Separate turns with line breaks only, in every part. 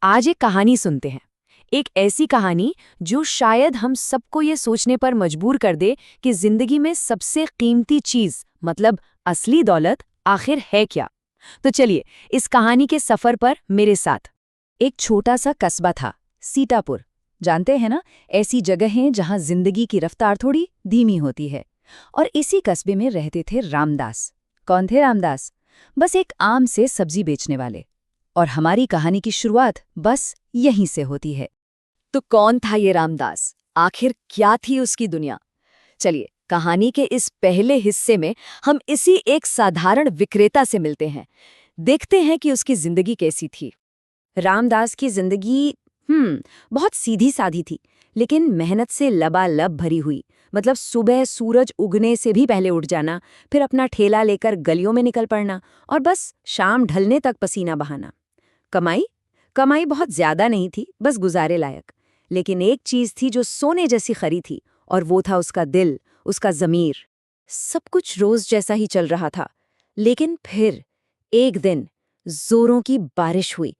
आज एक कहानी सुनते हैं। एक ऐसी कहानी जो शायद हम सबको ये सोचने पर मजबूर कर दे कि जिंदगी में सबसे कीमती चीज मतलब असली दौलत आखिर है क्या। तो चलिए इस कहानी के सफर पर मेरे साथ। एक छोटा सा कस्बा था, सीतापुर। जानते हैं ना, ऐसी जगहें जहां जिंदगी की रफ्तार थोड़ी धीमी होती है। और इसी कस्बे में रहते थे रामदास। कौन थे रामदास? बस एक आम से सब्जी बेचने वाले। और हमारी कहानी की शुरुआत बस यहीं से होती है। तो कौन था ये रामदास? आखिर क्या थी उसकी दुनिया? चलिए कहानी के इस पहले हिस्से में हम इसी एक साधारण विक्रेता से मिलते हैं। देखते हैं कि उसकी जिंदगी कैसी थी। रामदास की जिंदगी बहुत सीधी सादी थी, लेकिन मेहनत से लबालब भरी हुई। मतलब सुबह सूरज उगने से भी पहले उठ जाना, फिर अपना ठेला लेकर गलियों में निकल पड़ना और बस शाम ढलने तक पसीना बहाना। कमाई कमाई बहुत ज्यादा नहीं थी, बस गुजारे लायक। लेकिन एक चीज थी जो सोने जैसी खरी थी, और वो था उसका दिल, उसका ज़मीर। सब कुछ रोज जैसा ही चल रहा था। लेकिन फिर एक दिन जोरों की बारिश हुई।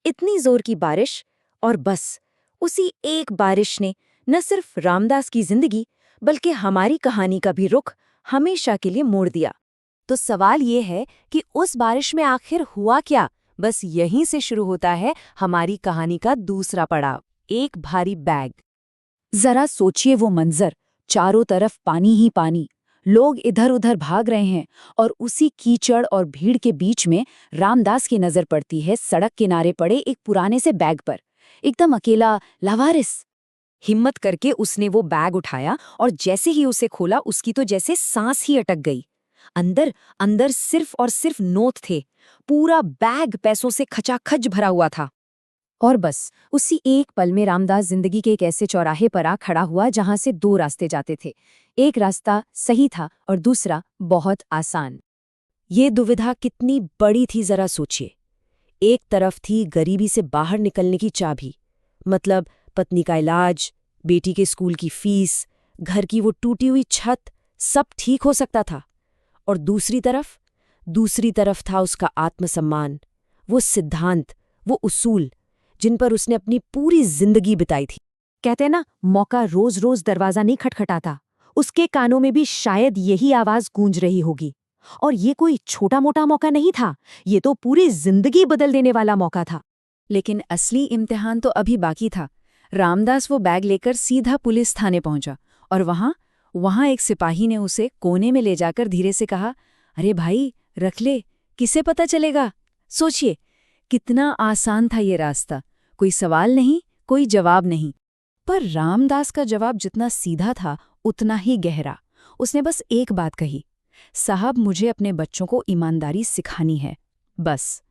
इतनी जोर की बारिश, और बस उसी एक बारिश ने न सिर्फ रामदास की जिंदगी बल्कि हमारी कहानी का भी रुख हमेशा के लिए मोड़ दिया। तो सवाल ये है कि उस बारिश में आखिर हुआ क्या? बस यहीं से शुरू होता है हमारी कहानी का दूसरा पड़ाव, एक भारी बैग। जरा सोचिए वो मंजर, चारों तरफ पानी ही पानी, लोग इधर उधर भाग रहे हैं, और उसी कीचड़ और भीड़ के बीच में रामदास की नजर पड़ती है सड़क किनारे पड़े एक पुराने से बैग पर। एकदम अकेला, लावारिस। हिम्मत करके उसने वो बैग उठाया, और जैसे ही उसे खोला उसकी तो जैसे सांस ही अटक गई। अंदर अंदर सिर्फ और सिर्फ नोट थे। पूरा बैग पैसों से खचाखच भरा हुआ था। और बस उसी एक पल में रामदास जिंदगी के एक ऐसे चौराहे पर आ खड़ा हुआ जहां से दो रास्ते जाते थे। एक रास्ता सही था और दूसरा बहुत आसान। ये दुविधा कितनी बड़ी थी जरा सोचिए। एक तरफ थी गरीबी से बाहर निकलने की चाबी, मतलब पत्नी का इलाज, बेटी के स्कूल की फीस, घर की वो टूटी हुई छत, सब ठीक हो सकता था। और दूसरी तरफ था उसका आत्मसम्मान, वो सिद्धांत, वो उसूल जिन पर उसने अपनी पूरी जिंदगी बिताई थी। कहते हैं ना, मौका रोज रोज दरवाजा नहीं खटखटाता। उसके कानों में भी शायद यही आवाज गूंज रही होगी। और ये कोई छोटा मोटा मौका नहीं था, ये तो पूरी जिंदगी बदल देने वाला मौका था। लेकिन असली इम्तिहान तो अभी बाकी था। रामदास वो बैग लेकर सीधा पुलिस थाने पहुंचा, और वहां एक सिपाही ने उसे कोने में ले जाकर धीरे से कहा, अरे भाई रख ले, किसे पता चलेगा। सोचिए कितना आसान था ये रास्ता। कोई सवाल नहीं, कोई जवाब नहीं। पर रामदास का जवाब जितना सीधा था उतना ही गहरा। उसने बस एक बात कही, साहब मुझे अपने बच्चों को ईमानदारी सिखानी है। बस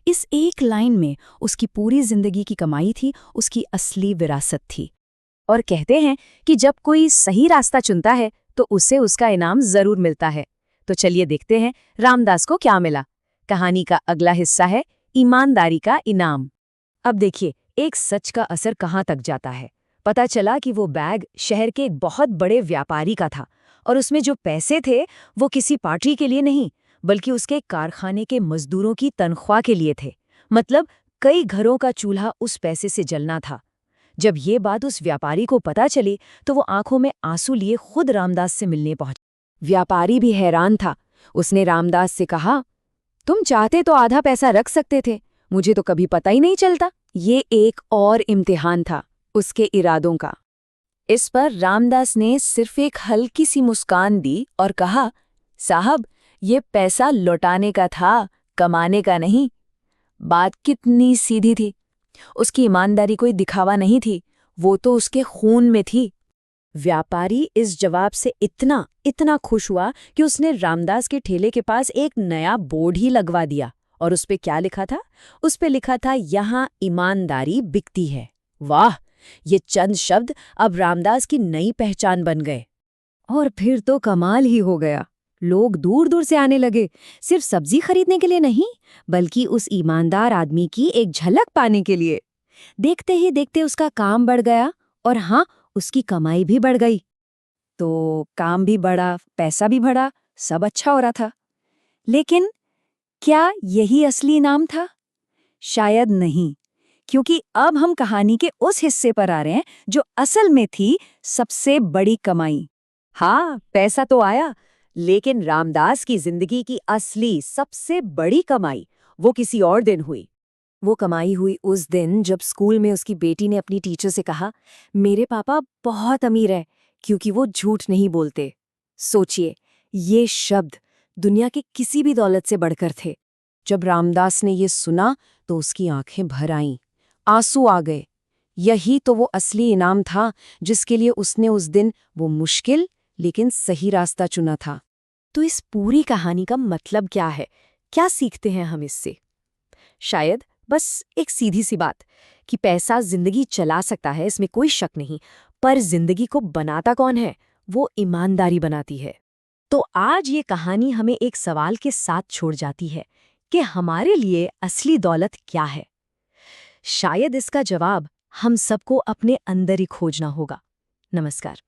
इस एक लाइन में उसकी पूरी जिंदगी की कमाई थी, उसकी असली विरासत थी। और कहते हैं कि जब कोई सही रास्ता चुनता है तो उसे उसका इनाम जरूर मिलता है। तो चलिए देखते हैं रामदास को क्या मिला। कहानी का अगला हिस्सा है ईमानदारी का इनाम। अब देखिए एक सच का असर कहाँ तक जाता है। पता चला कि वो बैग शहर के एक बहुत बड़े व्यापारी का था, और उसमें जो पैसे थे वो किसी पार्टी के लिए नहीं बल्कि उसके कारखाने के मजदूरों की तनख्वाह के लिए थे। मतलब कई घरों का चूल्हा उस पैसे से जलना था। जब ये बात उस व्यापारी को पता चली तो वो आंखों में आंसू लिए खुद रामदास से मिलने पहुंचा। व्यापारी भी हैरान था। उसने रामदास से कहा, तुम चाहते तो आधा पैसा रख सकते थे, मुझे तो कभी पता ही नहीं चलता। ये एक और इम्तिहान था उसके इरादों का। इस पर रामदास ने सिर्फ एक हल्की सी मुस्कान दी और कहा, साहब ये पैसा लौटाने का था, कमाने का नहीं। बात कितनी सीधी थी। उसकी ईमानदारी कोई दिखावा नहीं थी, वो तो उसके खून में थी। व्यापारी इस जवाब से इतना इतना खुश हुआ कि उसने रामदास के ठेले के पास एक नया बोर्ड ही लगवा दिया। और उस पे क्या लिखा था? उस पे लिखा था, यहाँ ईमानदारी बिकती है। वाह, ये चंद शब्द अब रामदास की नई पहचान बन गए। और फिर तो कमाल ही हो गया। लोग दूर दूर से आने लगे, सिर्फ सब्जी खरीदने के लिए नहीं बल्कि उस ईमानदार आदमी की एक झलक पाने के लिए। देखते ही देखते उसका काम बढ़ गया, और हाँ, उसकी कमाई भी बढ़ गई। तो काम भी बढ़ा, पैसा भी बढ़ा, सब अच्छा हो रहा था। लेकिन क्या यही असली इनाम था? शायद नहीं,
क्योंकि अब हम कहानी के उस हिस्से पर आ रहे हैं जो असल में थी सबसे बड़ी कमाई।
हाँ, पैसा तो आया, लेकिन रामदास की जिंदगी की असली सबसे बड़ी कमाई वो किसी और दिन हुई। वो कमाई हुई उस दिन जब स्कूल में उसकी बेटी ने अपनी टीचर से कहा, मेरे पापा बहुत अमीर हैं, क्योंकि वो झूठ नहीं बोलते। सोचिए, ये शब्द दुनिया की किसी भी दौलत से बढ़कर थे। जब रामदास ने ये सुना तो उसकी आंखें भर आईं, आंसू आ गए। यही तो वो असली इनाम था जिसके लिए उसने उस दिन वो मुश्किल लेकिन सही रास्ता चुना था। तो इस पूरी कहानी का मतलब क्या है? क्या सीखते हैं हम इससे? शायद बस एक सीधी सी बात कि पैसा जिंदगी चला सकता है, इसमें कोई शक नहीं, पर जिंदगी को बनाता कौन है? वो ईमानदारी बनाती है। तो आज ये कहानी हमें एक सवाल के साथ छोड़ जाती है कि हमारे लिए असली दौलत क्या है? शायद इसका जवाब हम सबको अपने अंदर ही खोजना होगा। नमस्कार।